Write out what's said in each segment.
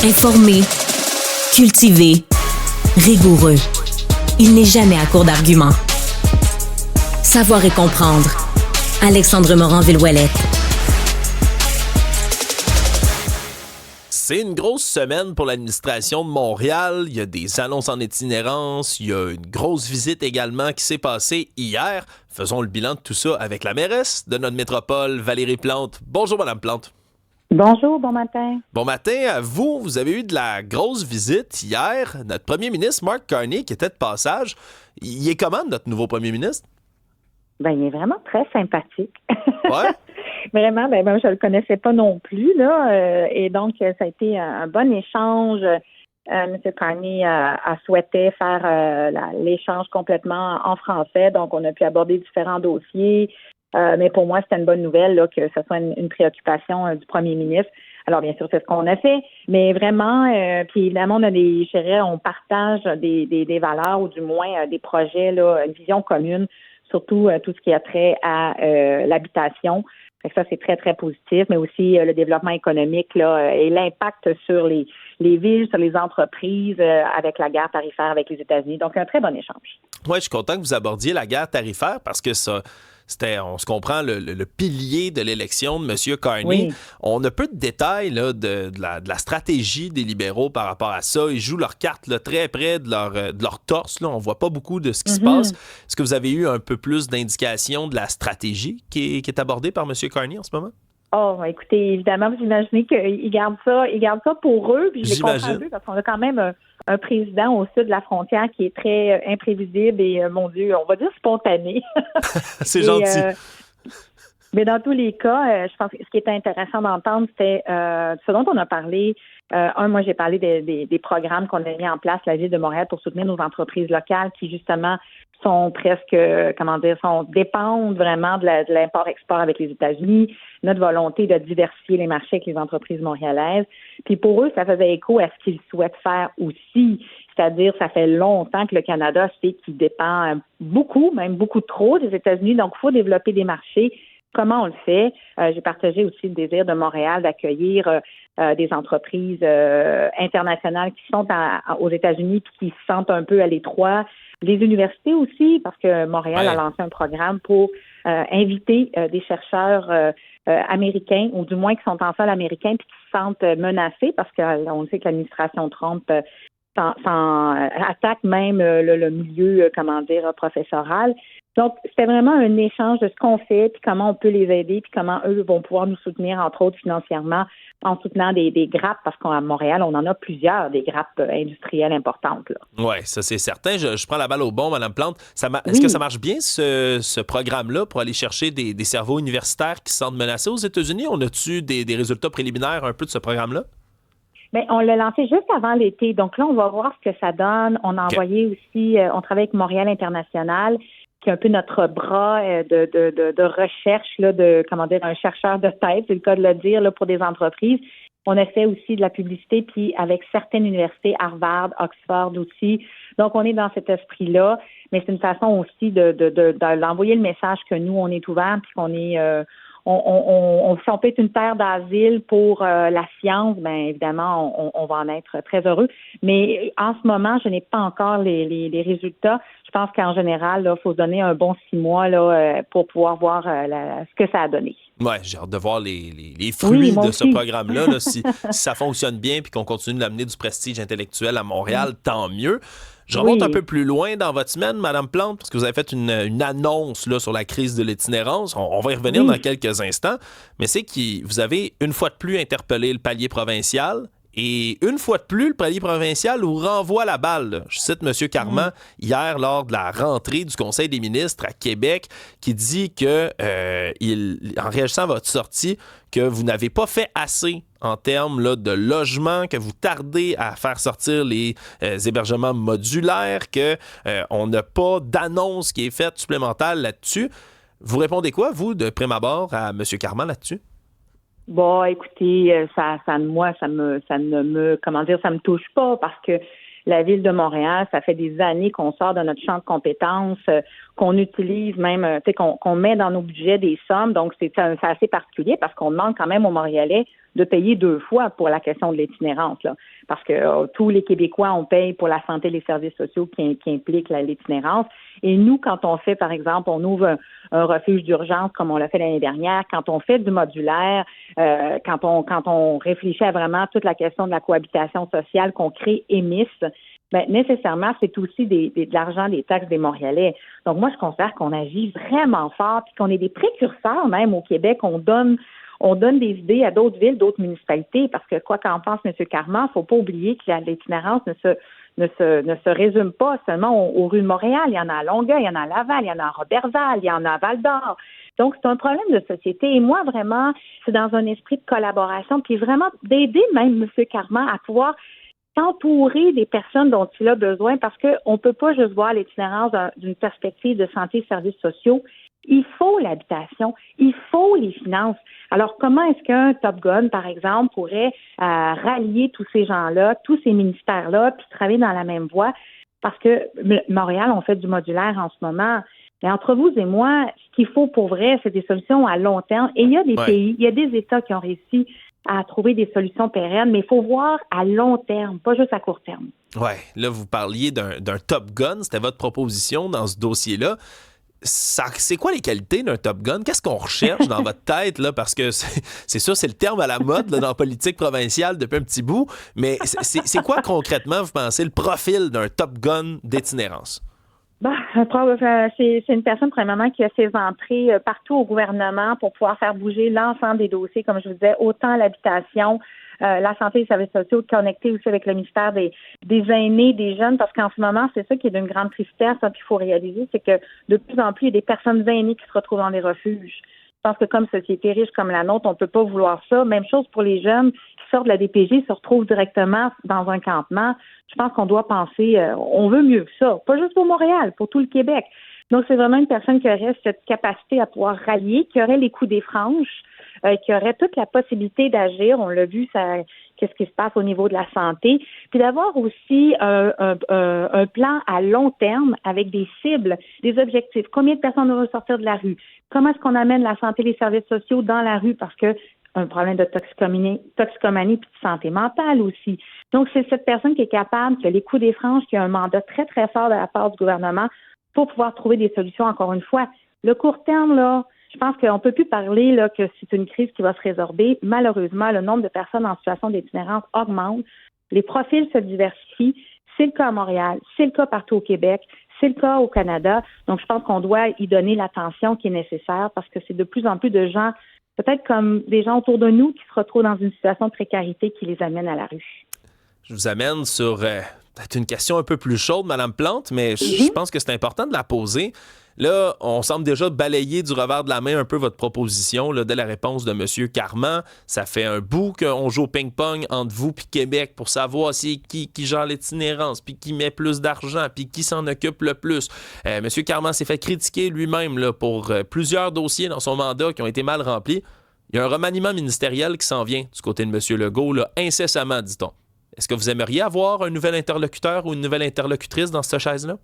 Informé, cultivé, rigoureux. Il n'est jamais à court d'arguments. Savoir et comprendre. Alexandre Morin-Villouellette. C'est une grosse semaine pour l'administration de Montréal. Il y a des annonces en itinérance. Il y a une grosse visite également qui s'est passée hier. Faisons le bilan de tout ça avec la mairesse de notre métropole, Valérie Plante. Bonjour, Madame Plante. Bonjour, bon matin. Bon matin à vous. Vous avez eu de la grosse visite hier. Notre premier ministre, Mark Carney, qui était de passage. Il est comment, notre nouveau premier ministre? Ben, il est vraiment très sympathique. Ouais? Vraiment, je le connaissais pas non plus, là. Et donc, ça a été un bon échange. M. Carney a souhaité faire l'échange complètement en français. Donc, on a pu aborder différents dossiers. Mais pour moi, c'était une bonne nouvelle là, que ce soit une préoccupation du premier ministre. Alors, bien sûr, c'est ce qu'on a fait. Mais vraiment, puis évidemment, on partage des valeurs ou du moins des projets, là, une vision commune, surtout tout ce qui a trait à l'habitation. Fait que ça, c'est très, très positif, mais aussi le développement économique là, et l'impact sur les villes, sur les entreprises avec la guerre tarifaire avec les États-Unis. Donc, un très bon échange. Oui, je suis content que vous abordiez la guerre tarifaire parce que ça, c'était, on se comprend, le pilier de l'élection de M. Carney. Oui. On a peu de détails là, de la stratégie des libéraux par rapport à ça. Ils jouent leurs cartes là, très près de leur torse. Là. On ne voit pas beaucoup de ce qui se passe. Est-ce que vous avez eu un peu plus d'indications de la stratégie qui est abordée par M. Carney en ce moment? Oh, écoutez, évidemment, vous imaginez qu'ils gardent ça pour eux, puis je les comprends un peu parce qu'on a quand même un président au sud de la frontière qui est très imprévisible et, mon Dieu, on va dire spontané. C'est gentil. Mais dans tous les cas, je pense que ce qui était intéressant d'entendre, c'était ce dont on a parlé. Moi, j'ai parlé des programmes qu'on a mis en place, la Ville de Montréal, pour soutenir nos entreprises locales qui, justement, sont presque, dépendent vraiment de l'import-export avec les États-Unis, notre volonté de diversifier les marchés avec les entreprises montréalaises. Puis pour eux, ça faisait écho à ce qu'ils souhaitent faire aussi. C'est-à-dire, ça fait longtemps que le Canada sait qu'il dépend beaucoup, même beaucoup trop des États-Unis. Donc, il faut développer des marchés. Comment on le fait? J'ai partagé aussi le désir de Montréal d'accueillir des entreprises internationales qui sont aux États-Unis puis qui se sentent un peu à l'étroit. Les universités aussi, parce que Montréal a lancé un programme pour inviter des chercheurs américains, ou du moins qui sont en sol américain puis qui se sentent menacés, parce qu'on sait que l'administration Trump attaque même le milieu, professoral. Donc, c'était vraiment un échange de ce qu'on fait, puis comment on peut les aider, puis comment eux vont pouvoir nous soutenir, entre autres financièrement, en soutenant des grappes, parce qu'à Montréal, on en a plusieurs, des grappes industrielles importantes. Oui, ça c'est certain. Je prends la balle au bon, Mme Plante. Est-ce que ça marche bien, ce programme-là, pour aller chercher des cerveaux universitaires qui se sentent menacés aux États-Unis? On a-tu des résultats préliminaires un peu de ce programme-là? Bien, on l'a lancé juste avant l'été. Donc là, on va voir ce que ça donne. On a envoyé aussi, on travaille avec Montréal International, qui est un peu notre bras de recherche, là, un chercheur de tête, c'est le cas de le dire, là, pour des entreprises. On a fait aussi de la publicité, puis avec certaines universités, Harvard, Oxford aussi. Donc, on est dans cet esprit-là, mais c'est une façon aussi d'envoyer le message que nous, on est ouverts, puis qu'on est... si on peut être une terre d'asile pour la science, bien évidemment, on va en être très heureux. Mais en ce moment, je n'ai pas encore les résultats. Je pense qu'en général, il faut se donner un bon 6 mois là, pour pouvoir voir ce que ça a donné. Oui, j'ai hâte de voir les fruits de ce programme-là. Là, si ça fonctionne bien et qu'on continue d'amener du prestige intellectuel à Montréal, tant mieux. Je remonte un peu plus loin dans votre semaine, Mme Plante, parce que vous avez fait une annonce là, sur la crise de l'itinérance. On va y revenir dans quelques instants. Mais c'est que vous avez une fois de plus interpellé le palier provincial. Et une fois de plus, le palier provincial vous renvoie la balle. Là. Je cite M. Carman hier lors de la rentrée du Conseil des ministres à Québec qui dit que, en réagissant à votre sortie, que vous n'avez pas fait assez en termes là, de logement, que vous tardez à faire sortir les hébergements modulaires, qu'on n'a pas d'annonce qui est faite supplémentaire là-dessus. Vous répondez quoi, vous, de prime abord, à M. Carman là-dessus? Bon, écoutez, ça ne me touche pas parce que la Ville de Montréal, ça fait des années qu'on sort de notre champ de compétences, qu'on utilise même, qu'on met dans nos budgets des sommes. Donc, c'est assez particulier parce qu'on demande quand même aux Montréalais de payer 2 fois pour la question de l'itinérance, là. Parce que tous les Québécois, on paye pour la santé et les services sociaux qui impliquent l'itinérance. Et nous, quand on fait, par exemple, on ouvre un refuge d'urgence comme on l'a fait l'année dernière, quand on fait du modulaire, quand on réfléchit à vraiment toute la question de la cohabitation sociale qu'on crée EMIS, ben, nécessairement, c'est aussi de l'argent des taxes des Montréalais. Donc, moi, je considère qu'on agit vraiment fort puis qu'on est des précurseurs même au Québec. On donne des idées à d'autres villes, d'autres municipalités parce que quoi qu'en pense M. Carman, il ne faut pas oublier que l'itinérance ne se résume pas seulement aux rues de Montréal. Il y en a à Longueuil, il y en a à Laval, il y en a à Roberval, il y en a à Val-d'Or. Donc, c'est un problème de société. Et moi, vraiment, c'est dans un esprit de collaboration puis vraiment d'aider même M. Carman à pouvoir s'entourer des personnes dont il a besoin parce qu'on ne peut pas juste voir l'itinérance d'une perspective de santé et services sociaux. Il faut l'habitation, il faut les finances. Alors, comment est-ce qu'un Top Gun, par exemple, pourrait rallier tous ces gens-là, tous ces ministères-là, puis travailler dans la même voie? Parce que Montréal, on fait du modulaire en ce moment. Mais entre vous et moi, ce qu'il faut pour vrai, c'est des solutions à long terme. Et il y a des pays, il y a des États qui ont réussi à trouver des solutions pérennes, mais il faut voir à long terme, pas juste à court terme. Oui, là, vous parliez d'un Top Gun, c'était votre proposition dans ce dossier-là. C'est quoi les qualités d'un Top Gun? Qu'est-ce qu'on recherche dans votre tête? Là? Parce que c'est ça, c'est le terme à la mode là, dans la politique provinciale depuis un petit bout. Mais c'est quoi concrètement, vous pensez, le profil d'un Top Gun d'itinérance? C'est une personne, premièrement, qui a ses entrées partout au gouvernement pour pouvoir faire bouger l'ensemble des dossiers, comme je vous disais, autant l'habitation, la santé et les services sociaux, connectés aussi avec le ministère des aînés, des jeunes, parce qu'en ce moment, c'est ça qui est d'une grande tristesse, hein, qu'il faut réaliser, c'est que de plus en plus, il y a des personnes aînées qui se retrouvent dans les refuges. Je pense que comme société riche comme la nôtre, on ne peut pas vouloir ça. Même chose pour les jeunes qui sortent de la DPJ, se retrouvent directement dans un campement. Je pense qu'on doit penser, on veut mieux que ça. Pas juste pour Montréal, pour tout le Québec. Donc, c'est vraiment une personne qui aurait cette capacité à pouvoir rallier, qui aurait les coups des franches, qui aurait toute la possibilité d'agir. On l'a vu, qu'est-ce qui se passe au niveau de la santé. Puis d'avoir aussi un plan à long terme avec des cibles, des objectifs. Combien de personnes vont sortir de la rue? Comment est-ce qu'on amène la santé et les services sociaux dans la rue? Parce que un problème de toxicomanie puis de santé mentale aussi. Donc, c'est cette personne qui est capable, qui a les coups des franches, qui a un mandat très, très fort de la part du gouvernement pour pouvoir trouver des solutions, encore une fois. Le court terme, là, je pense qu'on ne peut plus parler là, que c'est une crise qui va se résorber. Malheureusement, le nombre de personnes en situation d'itinérance augmente. Les profils se diversifient. C'est le cas à Montréal, c'est le cas partout au Québec, c'est le cas au Canada. Donc, je pense qu'on doit y donner l'attention qui est nécessaire parce que c'est de plus en plus de gens, peut-être comme des gens autour de nous, qui se retrouvent dans une situation de précarité qui les amène à la rue. Je vous amène sur peut-être une question un peu plus chaude, Mme Plante, mais je pense que c'est important de la poser. Là, on semble déjà balayer du revers de la main un peu votre proposition là, dès la réponse de M. Carman. Ça fait un bout qu'on joue au ping-pong entre vous et Québec pour savoir si qui gère l'itinérance, puis qui met plus d'argent, puis qui s'en occupe le plus. M. Carman s'est fait critiquer lui-même là, pour plusieurs dossiers dans son mandat qui ont été mal remplis. Il y a un remaniement ministériel qui s'en vient du côté de M. Legault, là, incessamment, dit-on. Est-ce que vous aimeriez avoir un nouvel interlocuteur ou une nouvelle interlocutrice dans cette chaise-là?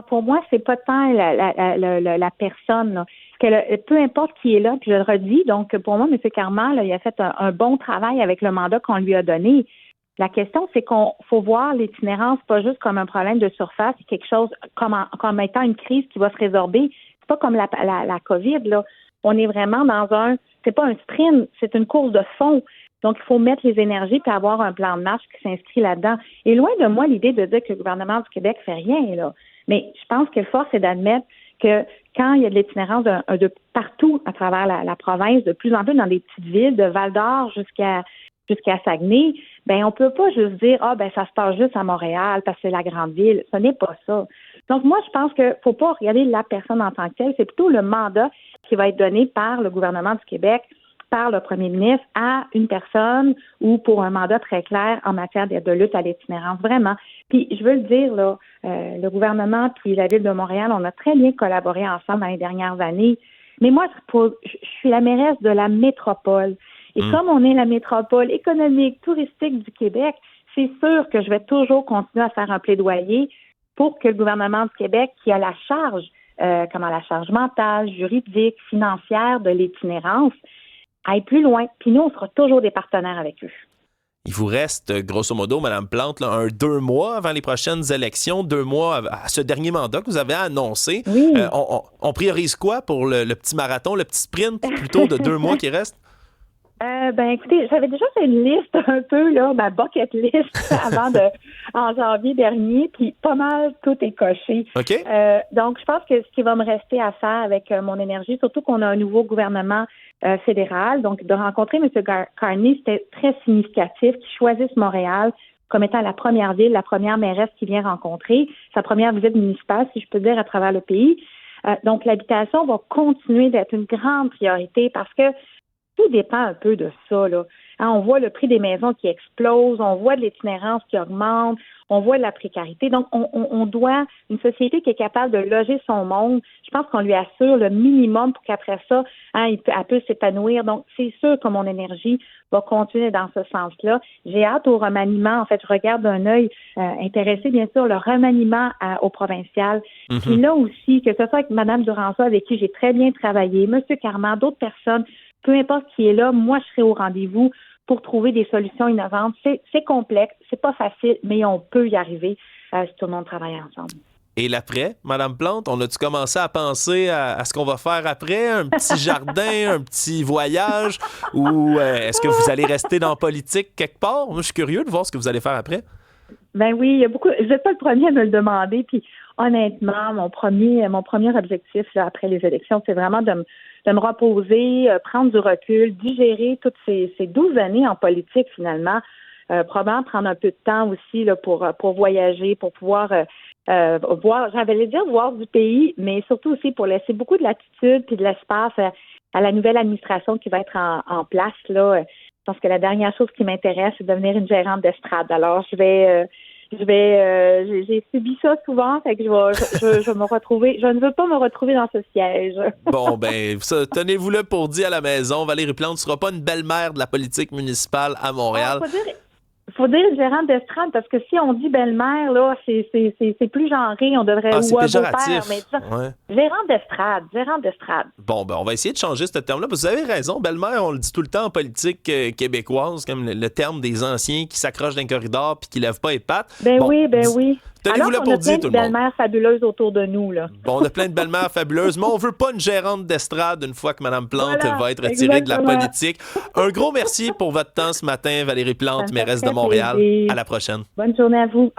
Pour moi, c'est pas tant la personne. Là. Peu importe qui est là, puis je le redis, donc pour moi, M. Carman, là, il a fait un bon travail avec le mandat qu'on lui a donné. La question, c'est qu'on faut voir l'itinérance pas juste comme un problème de surface, c'est quelque chose comme étant une crise qui va se résorber. C'est pas comme la COVID, là. On est vraiment c'est pas un sprint, c'est une course de fond. Donc, il faut mettre les énergies puis avoir un plan de marche qui s'inscrit là-dedans. Et loin de moi l'idée de dire que le gouvernement du Québec fait rien, là. Mais je pense que force est d'admettre que quand il y a de l'itinérance de partout à travers la province, de plus en plus dans des petites villes, de Val-d'Or jusqu'à Saguenay, ben on peut pas juste dire ça se passe juste à Montréal parce que c'est la grande ville. Ce n'est pas ça. Donc moi, je pense que faut pas regarder la personne en tant que telle, c'est plutôt le mandat qui va être donné par le gouvernement du Québec, par le premier ministre à une personne ou pour un mandat très clair en matière de lutte à l'itinérance, vraiment. Puis, je veux le dire, là, le gouvernement puis la Ville de Montréal, on a très bien collaboré ensemble dans les dernières années. Mais moi, je suis la mairesse de la métropole. Et comme on est la métropole économique, touristique du Québec, c'est sûr que je vais toujours continuer à faire un plaidoyer pour que le gouvernement du Québec, qui a la charge comment la charge mentale, juridique, financière de l'itinérance aille plus loin. Puis nous, on sera toujours des partenaires avec eux. Il vous reste, grosso modo, Mme Plante, là, 2 mois avant les prochaines élections, 2 mois à ce dernier mandat que vous avez annoncé. Oui. On priorise quoi pour le petit marathon, le petit sprint, plutôt de 2 mois qui reste? Écoutez, j'avais déjà fait une liste un peu, là, ma bucket list en janvier dernier, puis pas mal tout est coché. OK. Donc, je pense que ce qui va me rester à faire avec mon énergie, surtout qu'on a un nouveau gouvernement fédéral, donc de rencontrer M. Carney, c'était très significatif qu'il choisisse Montréal comme étant la première ville, la première mairesse qu'il vient rencontrer, sa première visite municipale, si je peux dire, à travers le pays. Donc, l'habitation va continuer d'être une grande priorité parce que tout dépend un peu de ça, là. On voit le prix des maisons qui explose, on voit de l'itinérance qui augmente, on voit de la précarité. Donc, on doit une société qui est capable de loger son monde. Je pense qu'on lui assure le minimum pour qu'après ça, elle peut s'épanouir. Donc, c'est sûr que mon énergie va continuer dans ce sens-là. J'ai hâte au remaniement. En fait, je regarde d'un œil intéressé, bien sûr, le remaniement au provincial. Mm-hmm. Puis là aussi, que ce soit avec Mme Duranceau, avec qui j'ai très bien travaillé, M. Carman, d'autres personnes, peu importe qui est là, moi, je serai au rendez-vous pour trouver des solutions innovantes. C'est complexe, c'est pas facile, mais on peut y arriver si tout le monde travaille ensemble. Et l'après, Mme Plante, on a-tu commencé à penser à ce qu'on va faire après? Un petit jardin, un petit voyage? Ou est-ce que vous allez rester dans la politique quelque part? Moi, je suis curieux de voir ce que vous allez faire après. Ben oui, il y a beaucoup. Vous n'êtes pas le premier à me le demander. Puis honnêtement, mon premier objectif là, après les élections, c'est vraiment de me reposer, prendre du recul, digérer toutes ces 12 années en politique finalement. Probablement prendre un peu de temps aussi là, pour voyager, pour pouvoir voir du pays, mais surtout aussi pour laisser beaucoup de latitude puis de l'espace à la nouvelle administration qui va être en place là. Je pense que la dernière chose qui m'intéresse, c'est de devenir une gérante d'estrade. Alors, j'ai subi ça souvent, fait que je vais me retrouver. Je ne veux pas me retrouver dans ce siège. Bon, tenez-vous-le pour dit à la maison. Valérie Plante ne sera pas une belle-mère de la politique municipale à Montréal. Faut dire gérante d'estrade, parce que si on dit belle-mère, là, c'est plus genré, on devrait c'est péjoratif. Beau-père, mais ouais. Gérante d'estrade. Bon, on va essayer de changer ce terme-là, parce que vous avez raison, belle-mère, on le dit tout le temps en politique québécoise, comme le terme des anciens qui s'accrochent d'un corridor puis qui lèvent pas les pattes. Oui. Tenez-vous là pour dire tout le monde. On a plein de belles-mères fabuleuses autour de nous, là. Bon, on a plein de belles-mères fabuleuses, mais on veut pas une gérante d'estrade une fois que Mme Plante va être retirée de la politique. Un gros merci pour votre temps ce matin, Valérie Plante, mairesse de Montréal. À la prochaine. Bonne journée à vous.